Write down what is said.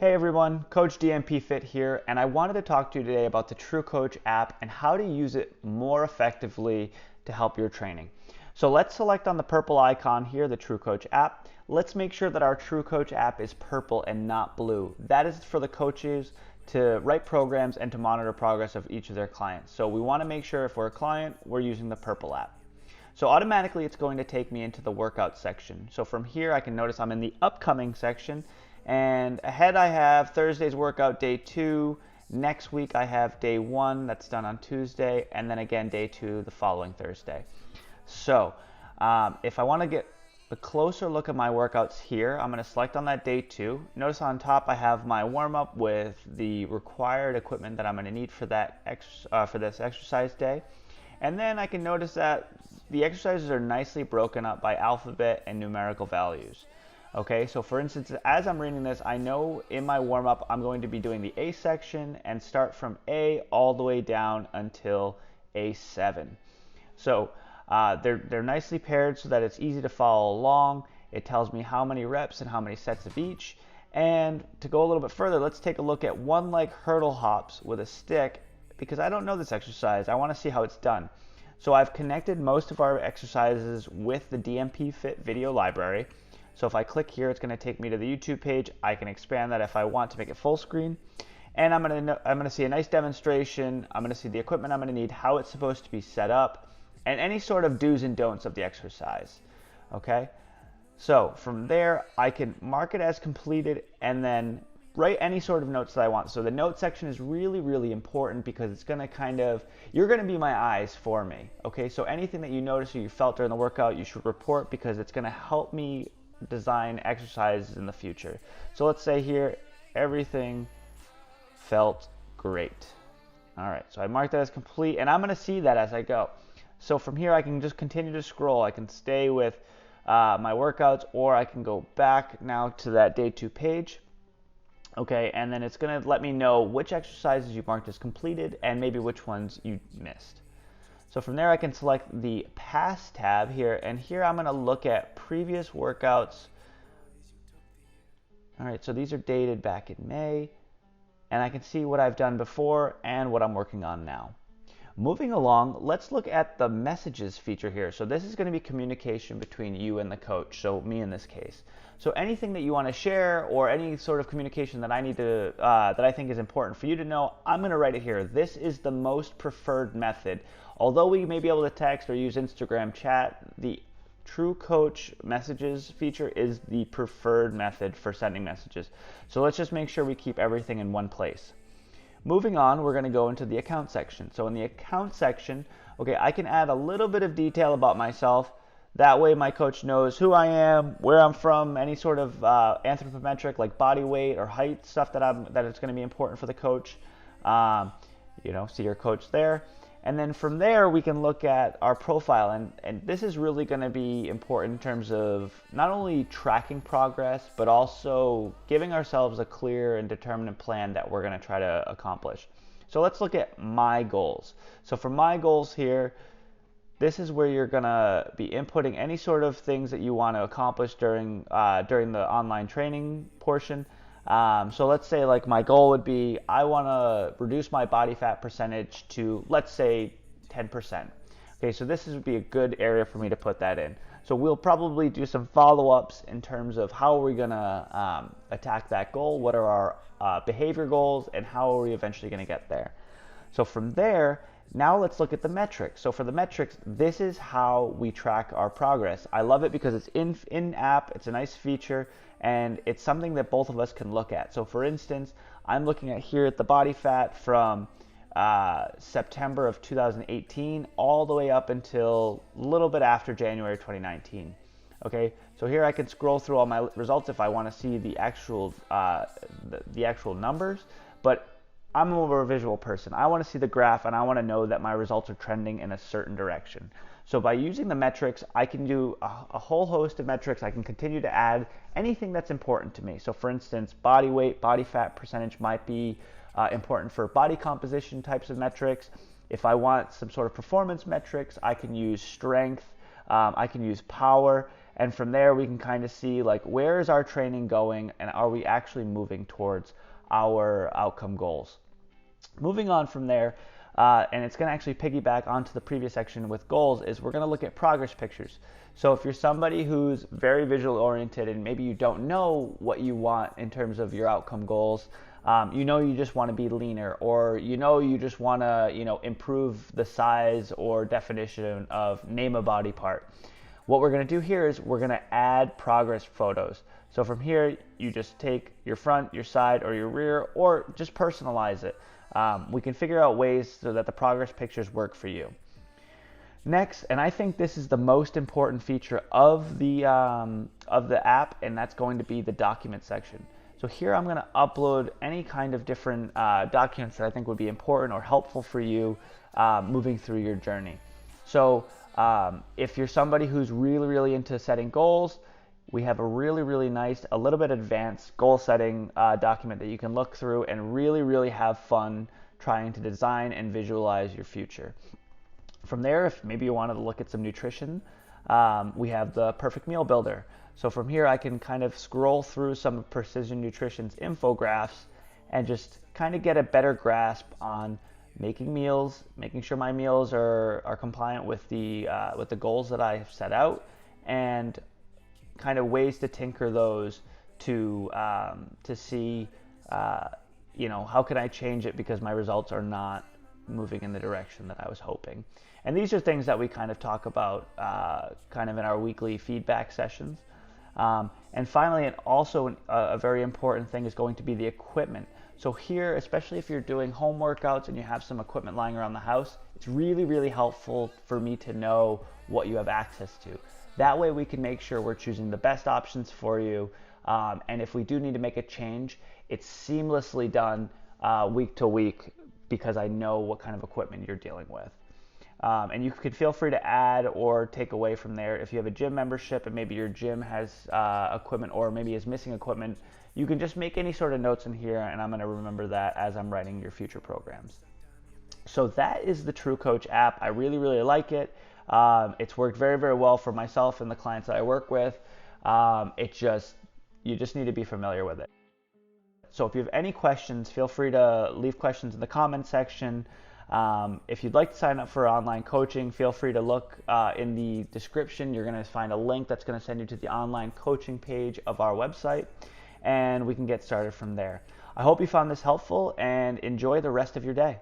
Hey everyone, Coach DMP Fit here, and I wanted to talk to you today about the TrueCoach app and how to use it more effectively to help your training. So let's select on the purple icon here, the TrueCoach app. Let's make sure that our TrueCoach app is purple and not blue. That is for the coaches to write programs and to monitor progress of each of their clients. So we want to make sure if we're a client, we're using the purple app. So automatically it's going to take me into the workout section. So from here I can notice I'm in the upcoming section, and ahead I have Thursday's workout, day 2. Next week I have day 1, that's done on Tuesday, and then again day 2 the following Thursday. So if I want to get a closer look at my workouts here, I'm going to select on that day 2. Notice on top I have my warm-up with the required equipment that I'm going to need for that for this exercise day. And then I can notice that the exercises are nicely broken up by alphabet and numerical values. Okay, so for instance, as I'm reading this, I know in my warm-up I'm going to be doing the A section and start from A all the way down until A7. So they're nicely paired so that it's easy to follow along. It tells me how many reps and how many sets of each. And to go a little bit further, let's take a look at one-leg hurdle hops with a stick, because I don't know this exercise. I want to see how it's done. So I've connected most of our exercises with the DMP Fit video library. So if I click here, it's going to take me to the YouTube page. I can expand that if I want to make it full screen. And I'm going to see a nice demonstration. I'm going to see the equipment I'm going to need, how it's supposed to be set up, and any sort of do's and don'ts of the exercise. Okay? So from there, I can mark it as completed and then write any sort of notes that I want. So the note section is really, really important because it's going to you're going to be my eyes for me. Okay? So anything that you notice or you felt during the workout, you should report, because it's going to help me design exercises in the future. So let's say here, everything felt great. All right, so I marked that as complete, and I'm going to see that as I go. So from here, I can just continue to scroll. I can stay with my workouts, or I can go back now to that day 2 page. Okay, and then it's going to let me know which exercises you marked as completed and maybe which ones you missed. So from there I can select the Past tab here, and here I'm going to look at previous workouts. All right, so these are dated back in May, and I can see what I've done before and what I'm working on now. Moving along, let's look at the messages feature here. So this is going to be communication between you and the coach, so me in this case. So anything that you want to share or any sort of communication that I need to that I think is important for you to know, I'm going to write it here. This is the most preferred method. Although we may be able to text or use Instagram chat, the TrueCoach messages feature is the preferred method for sending messages. So let's just make sure we keep everything in one place. Moving on, we're going to go into the account section. So in the account section, okay, I can add a little bit of detail about myself. That way my coach knows who I am, where I'm from, any sort of anthropometric like body weight or height stuff that it's going to be important for the coach. See your coach there. And then from there, we can look at our profile. And this is really going to be important in terms of not only tracking progress, but also giving ourselves a clear and determined plan that we're going to try to accomplish. So let's look at my goals. So for my goals here, this is where you're going to be inputting any sort of things that you want to accomplish during the online training portion. So let's say like my goal would be I want to reduce my body fat percentage to, let's say, 10%. Okay, so this would be a good area for me to put that in. So we'll probably do some follow-ups in terms of how are we going to attack that goal, what are our behavior goals, and how are we eventually going to get there. So from there, now let's look at the metrics. So for the metrics, this is how we track our progress. I love it because it's in-app, it's a nice feature, and it's something that both of us can look at. So for instance, I'm looking at here at the body fat from September of 2018 all the way up until a little bit after January 2019. Okay, so here I can scroll through all my results if I want to see the actual numbers, but I'm more of a visual person. I want to see the graph, and I want to know that my results are trending in a certain direction. So by using the metrics, I can do a whole host of metrics. I can continue to add anything that's important to me. So for instance, body weight, body fat percentage might be important for body composition types of metrics. If I want some sort of performance metrics, I can use strength, I can use power, And from there, we can kind of see like, where is our training going, and are we actually moving towards our outcome goals? Moving on from there, and it's going to actually piggyback onto the previous section with goals, is we're going to look at progress pictures. So if you're somebody who's very visual oriented and maybe you don't know what you want in terms of your outcome goals, you just want to be leaner, or you just want to improve the size or definition of name a body part. What we're going to do here is we're going to add progress photos. So from here, you just take your front, your side, or your rear, or just personalize it. We can figure out ways so that the progress pictures work for you. Next, and I think this is the most important feature of the app, and that's going to be the document section. So here I'm going to upload any kind of different documents that I think would be important or helpful for you moving through your journey. So if you're somebody who's really into setting goals, we have a really nice, a little bit advanced goal setting document that you can look through and really have fun trying to design and visualize your future. From there, if maybe you wanted to look at some nutrition, we have the perfect meal builder. So from here, I can kind of scroll through some of Precision Nutrition's infographics and just kind of get a better grasp on making meals, making sure my meals are compliant with the goals that I have set out, and kind of ways to tinker those to see how can I change it because my results are not moving in the direction that I was hoping. And these are things that we kind of talk about kind of in our weekly feedback sessions. And finally, and also a very important thing is going to be the equipment. So here, especially if you're doing home workouts and you have some equipment lying around the house, it's really helpful for me to know what you have access to. That way we can make sure we're choosing the best options for you. And if we do need to make a change, it's seamlessly done week to week because I know what kind of equipment you're dealing with. And you can feel free to add or take away from there. If you have a gym membership and maybe your gym has equipment or maybe is missing equipment, you can just make any sort of notes in here, and I'm going to remember that as I'm writing your future programs. So that is the TrueCoach app. I really like it. It's worked very well for myself and the clients that I work with. You just need to be familiar with it. So if you have any questions, feel free to leave questions in the comment section. If you'd like to sign up for online coaching, feel free to look in the description. You're going to find a link that's going to send you to the online coaching page of our website, and we can get started from there. I hope you found this helpful and enjoy the rest of your day.